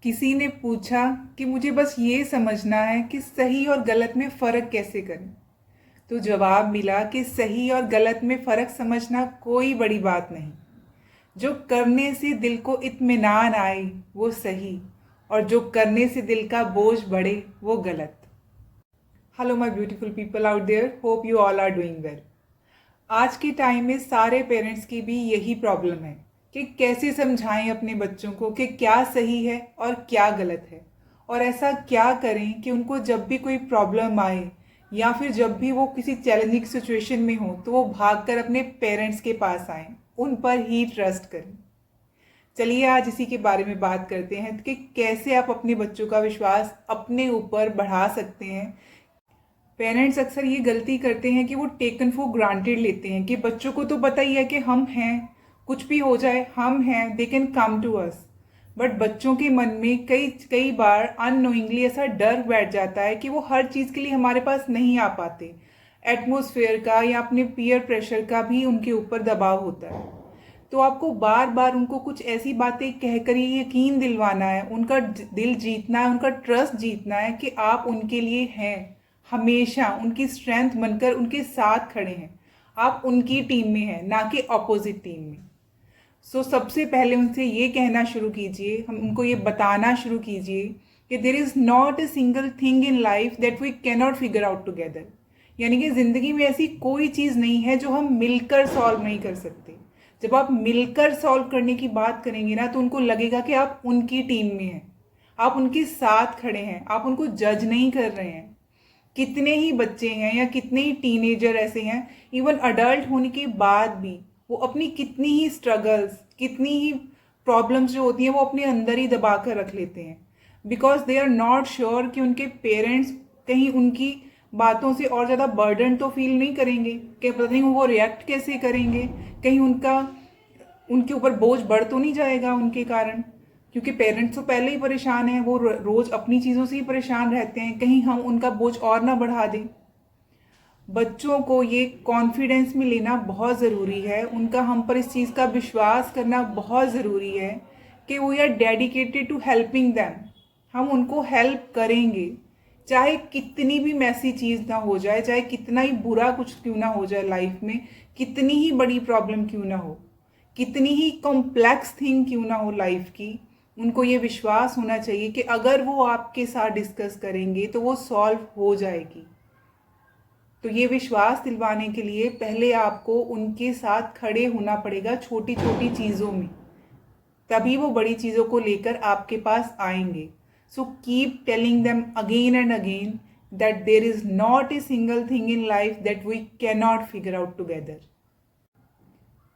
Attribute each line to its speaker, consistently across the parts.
Speaker 1: किसी ने पूछा कि मुझे बस ये समझना है कि सही और गलत में फ़र्क कैसे करें। तो जवाब मिला कि सही और गलत में फ़र्क समझना कोई बड़ी बात नहीं। जो करने से दिल को इत्मीनान आए वो सही, और जो करने से दिल का बोझ बढ़े वो गलत। Hello my beautiful people out there, hope you all are doing well. आज के टाइम में सारे पेरेंट्स की भी यही प्रॉब्लम है कि कैसे समझाएं अपने बच्चों को कि क्या सही है और क्या गलत है, और ऐसा क्या करें कि उनको जब भी कोई प्रॉब्लम आए या फिर जब भी वो किसी चैलेंजिंग सिचुएशन में हो तो वो भागकर अपने पेरेंट्स के पास आएं, उन पर ही ट्रस्ट करें। चलिए आज इसी के बारे में बात करते हैं कि कैसे आप अपने बच्चों का विश्वास अपने ऊपर बढ़ा सकते हैं। पेरेंट्स अक्सर ये गलती करते हैं कि वो टेकन फॉर ग्रांटेड लेते हैं कि बच्चों को तो पता ही है कि हम हैं, कुछ भी हो जाए हम हैं, they can come to us. But बच्चों के मन में कई कई बार अननोइंगली ऐसा डर बैठ जाता है कि वो हर चीज़ के लिए हमारे पास नहीं आ पाते। एटमॉस्फेयर का या अपने पीयर प्रेशर का भी उनके ऊपर दबाव होता है। तो आपको बार बार उनको कुछ ऐसी बातें कहकर ये यकीन दिलवाना है, उनका दिल जीतना है, उनका ट्रस्ट जीतना है कि आप उनके लिए हैं, हमेशा उनकी स्ट्रेंथ बनकर उनके साथ खड़े हैं, आप उनकी टीम में हैं, ना कि अपोजिट टीम में। सबसे पहले उनसे ये कहना शुरू कीजिए, हम उनको ये बताना शुरू कीजिए कि there is not a single thing in life that we can not figure out together. यानी कि ज़िंदगी में ऐसी कोई चीज़ नहीं है जो हम मिलकर सॉल्व नहीं कर सकते। जब आप मिलकर सॉल्व करने की बात करेंगे ना तो उनको लगेगा कि आप उनकी टीम में हैं, आप उनके साथ खड़े हैं, आप उनको जज नहीं कर रहे हैं। कितने ही बच्चे हैं या कितने ही टीनेजर ऐसे हैं, इवन अडल्ट होने के बाद भी वो अपनी कितनी ही स्ट्रगल्स, कितनी ही प्रॉब्लम्स जो होती हैं वो अपने अंदर ही दबा कर रख लेते हैं, because they are not sure कि उनके पेरेंट्स कहीं उनकी बातों से और ज़्यादा बर्डन तो फील नहीं करेंगे, कि पता नहीं वो रिएक्ट कैसे करेंगे, कहीं उनके ऊपर बोझ बढ़ तो नहीं जाएगा उनके कारण। क्योंकि पेरेंट्स तो पहले ही परेशान हैं, वो रोज़ अपनी चीज़ों से ही परेशान रहते हैं, कहीं हम उनका बोझ और ना बढ़ा दें। बच्चों को ये कॉन्फिडेंस में लेना बहुत ज़रूरी है, उनका हम पर इस चीज़ का विश्वास करना बहुत ज़रूरी है कि we are dedicated to helping them. हम उनको हेल्प करेंगे, चाहे कितनी भी मैसी चीज़ ना हो जाए, चाहे कितना ही बुरा कुछ क्यों ना हो जाए लाइफ में, कितनी ही बड़ी प्रॉब्लम क्यों ना हो, कितनी ही कॉम्प्लेक्स थिंग क्यों ना हो लाइफ की, उनको ये विश्वास होना चाहिए कि अगर वो आपके साथ डिस्कस करेंगे तो वो सॉल्व हो जाएगी। तो ये विश्वास दिलवाने के लिए पहले आपको उनके साथ खड़े होना पड़ेगा छोटी छोटी चीज़ों में, तभी वो बड़ी चीज़ों को लेकर आपके पास आएंगे। So keep telling them again and again that there is not a single thing in life that we can not figure out together.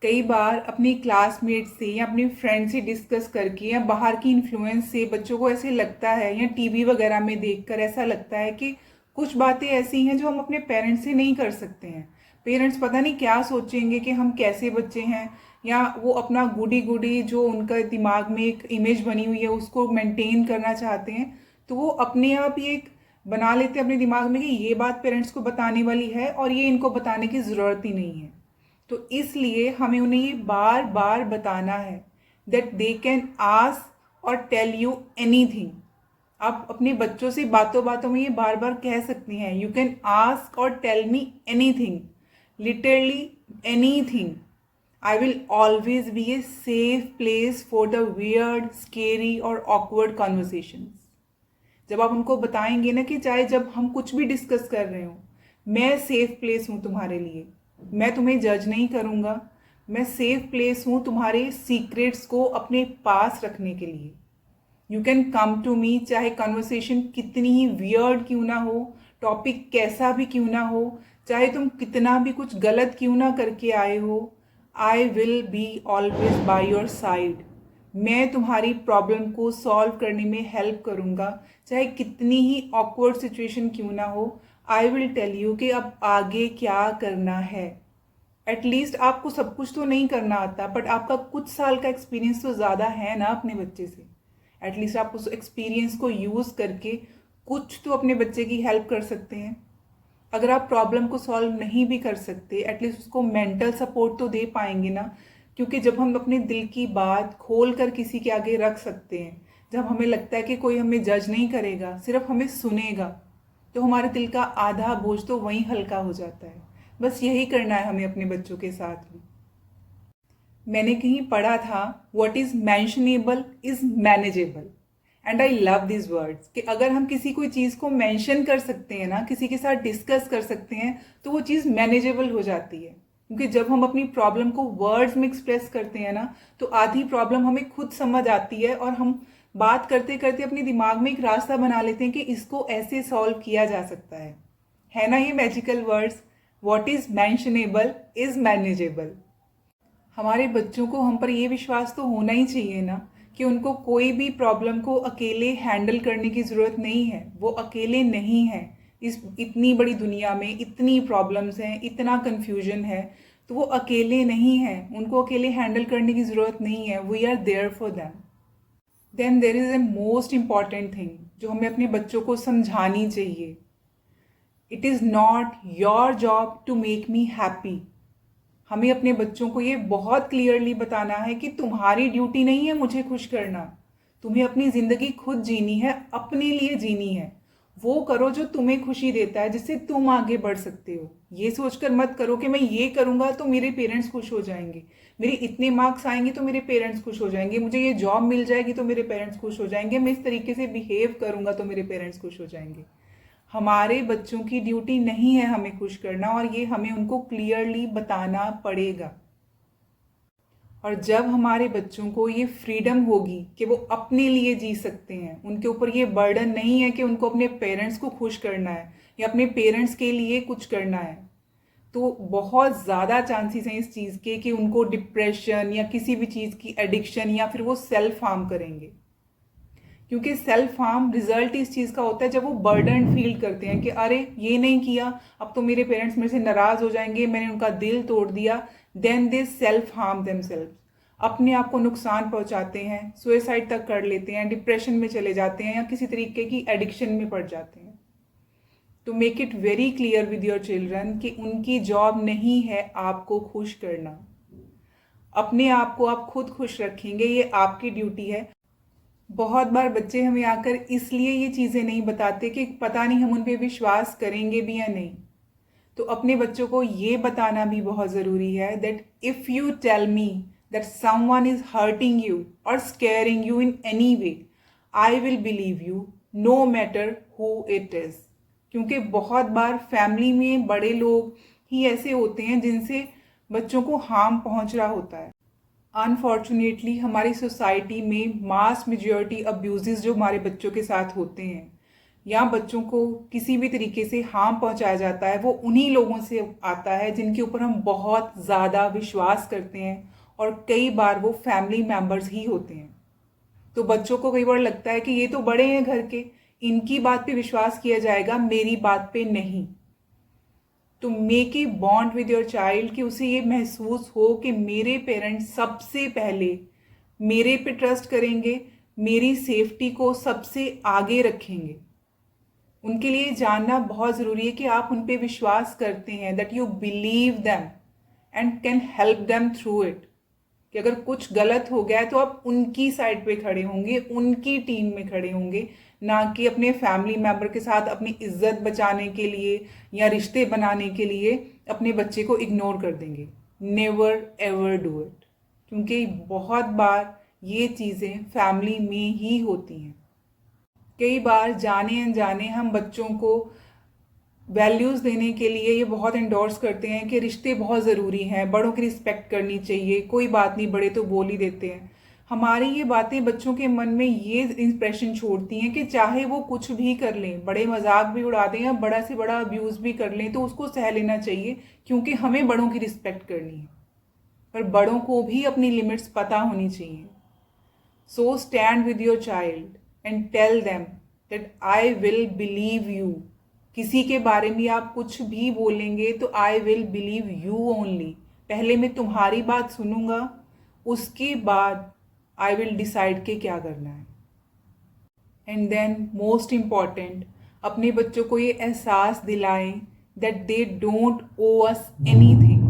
Speaker 1: कई बार अपनी क्लासमेट से या अपने फ्रेंड से डिस्कस करके या बाहर की इन्फ्लुएंस से बच्चों को ऐसे लगता है, या टीवी वगैरह में देखकर ऐसा लगता है कि कुछ बातें ऐसी हैं जो हम अपने पेरेंट्स से नहीं कर सकते हैं। पेरेंट्स पता नहीं क्या सोचेंगे कि हम कैसे बच्चे हैं, या वो अपना गुडी गुडी जो उनका दिमाग में एक इमेज बनी हुई है उसको मेंटेन करना चाहते हैं, तो वो अपने आप ही एक बना लेते हैं अपने दिमाग में कि ये बात पेरेंट्स को बताने वाली है और ये इनको बताने की ज़रूरत ही नहीं है। तो इसलिए हमें उन्हें ये बार बार बताना है दैट दे कैन आस्क और टेल यू एनीथिंग। आप अपने बच्चों से बातों बातों में ये बार बार कह सकती हैं, यू कैन आस्क और tell me anything, literally anything. I will always be a safe place for the weird, scary और ऑकवर्ड कॉन्वर्सेशंस। जब आप उनको बताएंगे ना कि चाहे जब हम कुछ भी डिस्कस कर रहे हो, मैं सेफ प्लेस हूँ तुम्हारे लिए, मैं तुम्हें जज नहीं करूँगा, मैं सेफ प्लेस हूँ तुम्हारे सीक्रेट्स को अपने पास रखने के लिए। You can come to me, चाहे कन्वर्सेशन कितनी ही वियर्ड क्यों ना हो, टॉपिक कैसा भी क्यों ना हो, चाहे तुम कितना भी कुछ गलत क्यों ना करके आए हो, I will be always by your side. मैं तुम्हारी प्रॉब्लम को सॉल्व करने में हेल्प करूँगा, चाहे कितनी ही ऑकवर्ड सिचुएशन क्यों ना हो। आई विल टेल यू कि अब आगे क्या करना है। एटलीस्ट आपको सब कुछ तो नहीं करना आता, बट आपका कुछ साल का एक्सपीरियंस तो ज़्यादा है ना अपने बच्चे से। एटलीस्ट आप उस एक्सपीरियंस को यूज़ करके कुछ तो अपने बच्चे की हेल्प कर सकते हैं। अगर आप प्रॉब्लम को सॉल्व नहीं भी कर सकते, एटलीस्ट उसको मेंटल सपोर्ट तो दे पाएंगे ना। क्योंकि जब हम अपने दिल की बात खोल कर किसी के आगे रख सकते हैं, जब हमें लगता है कि कोई हमें जज नहीं करेगा, सिर्फ हमें सुनेगा, तो हमारे दिल का आधा बोझ तो वहीं हल्का हो जाता है। बस यही करना है हमें अपने बच्चों के साथ भी। मैंने कहीं पढ़ा था, what is mentionable is manageable. And I love this words कि अगर हम किसी कोई चीज़ को मेंशन कर सकते हैं ना, किसी के साथ डिस्कस कर सकते हैं, तो वो चीज़ मैनेजेबल हो जाती है। क्योंकि जब हम अपनी प्रॉब्लम को वर्ड्स में एक्सप्रेस करते हैं ना, तो आधी प्रॉब्लम हमें खुद समझ आती है और हम बात करते करते अपने दिमाग में एक रास्ता बना लेते हैं कि इसको ऐसे सॉल्व किया जा सकता है ना ये magical words, what is mentionable is manageable. हमारे बच्चों को हम पर ये विश्वास तो होना ही चाहिए ना कि उनको कोई भी प्रॉब्लम को अकेले हैंडल करने की ज़रूरत नहीं है। वो अकेले नहीं है। इस इतनी बड़ी दुनिया में इतनी प्रॉब्लम्स हैं, इतना कन्फ्यूजन है, तो वो अकेले नहीं हैं। उनको अकेले हैंडल करने की ज़रूरत नहीं है। We are there for them. Then there is a most important thing जो हमें अपने बच्चों को समझानी चाहिए। It is not your job to make me happy. हमें अपने बच्चों को ये बहुत क्लियरली बताना है कि तुम्हारी ड्यूटी नहीं है मुझे खुश करना। तुम्हें अपनी ज़िंदगी खुद जीनी है, अपने लिए जीनी है। वो करो जो तुम्हें खुशी देता है, जिससे तुम आगे बढ़ सकते हो। ये सोचकर मत करो कि मैं ये करूँगा तो मेरे पेरेंट्स खुश हो जाएंगे, मेरे इतने मार्क्स आएंगे तो मेरे पेरेंट्स खुश हो जाएंगे, मुझे ये जॉब मिल जाएगी तो मेरे पेरेंट्स खुश हो जाएंगे, मैं इस तरीके से बिहेव करूँगा तो मेरे पेरेंट्स खुश हो जाएंगे। हमारे बच्चों की ड्यूटी नहीं है हमें खुश करना, और ये हमें उनको क्लियरली बताना पड़ेगा। और जब हमारे बच्चों को ये फ्रीडम होगी कि वो अपने लिए जी सकते हैं, उनके ऊपर ये बर्डन नहीं है कि उनको अपने पेरेंट्स को खुश करना है या अपने पेरेंट्स के लिए कुछ करना है, तो बहुत ज़्यादा चांसेस हैं इस चीज़ के कि उनको डिप्रेशन या किसी भी चीज़ की एडिक्शन या फिर वो सेल्फ हार्म करेंगे। क्योंकि सेल्फ हार्म रिजल्ट इस चीज़ का होता है जब वो बर्डन फील करते हैं कि अरे ये नहीं किया, अब तो मेरे पेरेंट्स मेरे से नाराज़ हो जाएंगे, मैंने उनका दिल तोड़ दिया। Then they self harm themselves, अपने आप को नुकसान पहुंचाते हैं, सुसाइड तक कर लेते हैं, डिप्रेशन में चले जाते हैं या किसी तरीके की एडिक्शन में पड़ जाते हैं। तो make it very clear with your children कि उनकी जॉब नहीं है आपको खुश करना। अपने आप को आप खुद खुश रखेंगे, ये आपकी ड्यूटी है। बहुत बार बच्चे हमें आकर इसलिए ये चीज़ें नहीं बताते कि पता नहीं हम उन पे विश्वास करेंगे भी या नहीं। तो अपने बच्चों को ये बताना भी बहुत ज़रूरी है that if you tell me that someone is hurting you और scaring you in any way, I will believe you no matter who it is. क्योंकि बहुत बार फैमिली में बड़े लोग ही ऐसे होते हैं जिनसे बच्चों को हार्म पहुंच रहा होता है। अनफॉर्चुनेटली हमारी सोसाइटी में मास मेजॉरिटी अब्यूज़ जो हमारे बच्चों के साथ होते हैं या बच्चों को किसी भी तरीके से हार्म पहुंचाया जाता है, वो उन्हीं लोगों से आता है जिनके ऊपर हम बहुत ज़्यादा विश्वास करते हैं, और कई बार वो फैमिली मेम्बर्स ही होते हैं। तो बच्चों को कई बार लगता है कि ये तो बड़े हैं घर के, इनकी बात पे विश्वास किया जाएगा, मेरी बात पे नहीं। तो make a bond with your child कि उसे ये महसूस हो कि मेरे पेरेंट्स सबसे पहले मेरे पे ट्रस्ट करेंगे, मेरी सेफ्टी को सबसे आगे रखेंगे। उनके लिए जानना बहुत ज़रूरी है कि आप उन पे विश्वास करते हैं, that you believe them and can help them through it. कि अगर कुछ गलत हो गया है तो आप उनकी साइड पे खड़े होंगे, उनकी टीम में खड़े होंगे, ना कि अपने फैमिली मेम्बर के साथ अपनी इज्जत बचाने के लिए या रिश्ते बनाने के लिए अपने बच्चे को इग्नोर कर देंगे। Never ever do it. क्योंकि बहुत बार ये चीज़ें फैमिली में ही होती हैं। कई बार जाने अनजाने हम बच्चों को वैल्यूज़ देने के लिए ये बहुत इंडोर्स करते हैं कि रिश्ते बहुत ज़रूरी हैं, बड़ों की रिस्पेक्ट करनी चाहिए, कोई बात नहीं, बड़े तो बोल ही देते हैं। हमारी ये बातें बच्चों के मन में ये इंप्रेशन छोड़ती हैं कि चाहे वो कुछ भी कर लें, बड़े मजाक भी उड़ा दें या बड़ा से बड़ा अब्यूज़ भी कर लें, तो उसको सह लेना चाहिए, क्योंकि हमें बड़ों की रिस्पेक्ट करनी है। पर बड़ों को भी अपनी लिमिट्स पता होनी चाहिए। So stand with your child and tell them that I will believe you. किसी के बारे में आप कुछ भी बोलेंगे तो I will believe you only. पहले मैं तुम्हारी बात सुनूंगा, उसके बाद आई विल डिसाइड के क्या करना है। एंड देन मोस्ट इम्पॉर्टेंट, अपने बच्चों को ये एहसास दिलाएं that they don't owe us anything.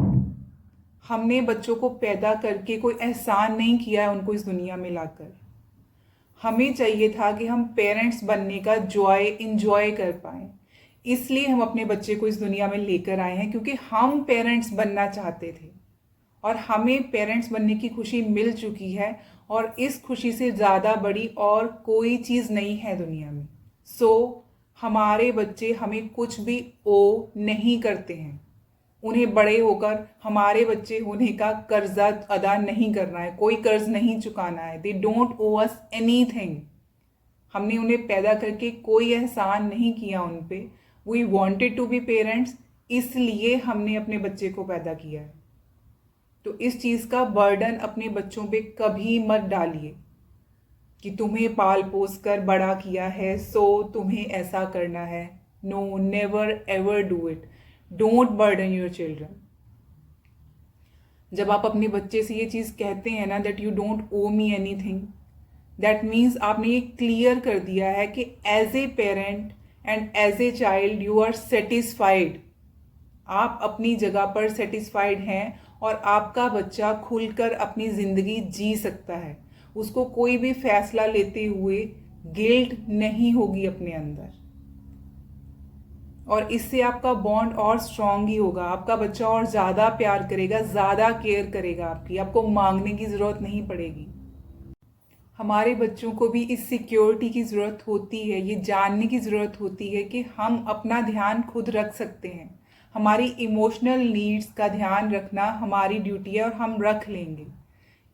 Speaker 1: हमने बच्चों को पैदा करके कोई एहसान नहीं किया है उनको इस दुनिया में लाकर। हमें चाहिए था कि हम पेरेंट्स बनने का इंजॉय कर पाएँ। इसलिए हम अपने बच्चे को इस दुनिया में लेकर आए हैं, क्योंकि हम पेरेंट्स बनना चाहते थे और हमें पेरेंट्स बनने की खुशी मिल चुकी है, और इस खुशी से ज़्यादा बड़ी और कोई चीज़ नहीं है दुनिया में। हमारे बच्चे हमें कुछ भी ओ नहीं करते हैं। उन्हें बड़े होकर हमारे बच्चे होने का कर्जा अदा नहीं करना है, कोई कर्ज नहीं चुकाना है। They don't owe us anything. हमने उन्हें पैदा करके कोई एहसान नहीं किया उन पे। We wanted to be parents, इसलिए हमने अपने बच्चे को पैदा किया है। तो इस चीज़ का बर्डन अपने बच्चों पे कभी मत डालिए कि तुम्हें पाल पोस कर बड़ा किया है सो तुम्हें ऐसा करना है। No, never ever do it. Don't burden your children. जब आप अपने बच्चे से ये चीज़ कहते हैं ना, that you don't owe me anything, that means आपने ये क्लियर कर दिया है कि as a parent and as a child you are satisfied. आप अपनी जगह पर सेटिस्फाइड हैं और आपका बच्चा खुलकर अपनी ज़िंदगी जी सकता है। उसको कोई भी फैसला लेते हुए गिल्ट नहीं होगी अपने अंदर, और इससे आपका बॉन्ड और स्ट्रांग ही होगा। आपका बच्चा और ज़्यादा प्यार करेगा, ज़्यादा केयर करेगा आपकी। आपको मांगने की ज़रूरत नहीं पड़ेगी। हमारे बच्चों को भी इस सिक्योरिटी की ज़रूरत होती है, ये जानने की ज़रूरत होती है कि हम अपना ध्यान खुद रख सकते हैं। हमारी इमोशनल नीड्स का ध्यान रखना हमारी ड्यूटी है और हम रख लेंगे।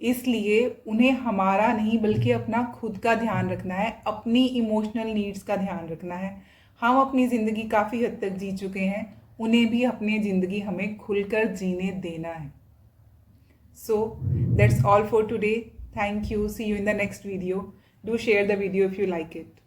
Speaker 1: इसलिए उन्हें हमारा नहीं बल्कि अपना खुद का ध्यान रखना है, अपनी इमोशनल नीड्स का ध्यान रखना है। हम अपनी ज़िंदगी काफ़ी हद तक जी चुके हैं, उन्हें भी अपनी ज़िंदगी हमें खुलकर जीने देना है। So that's all for today. Thank you. See you in the next video. Do share the video if you like it.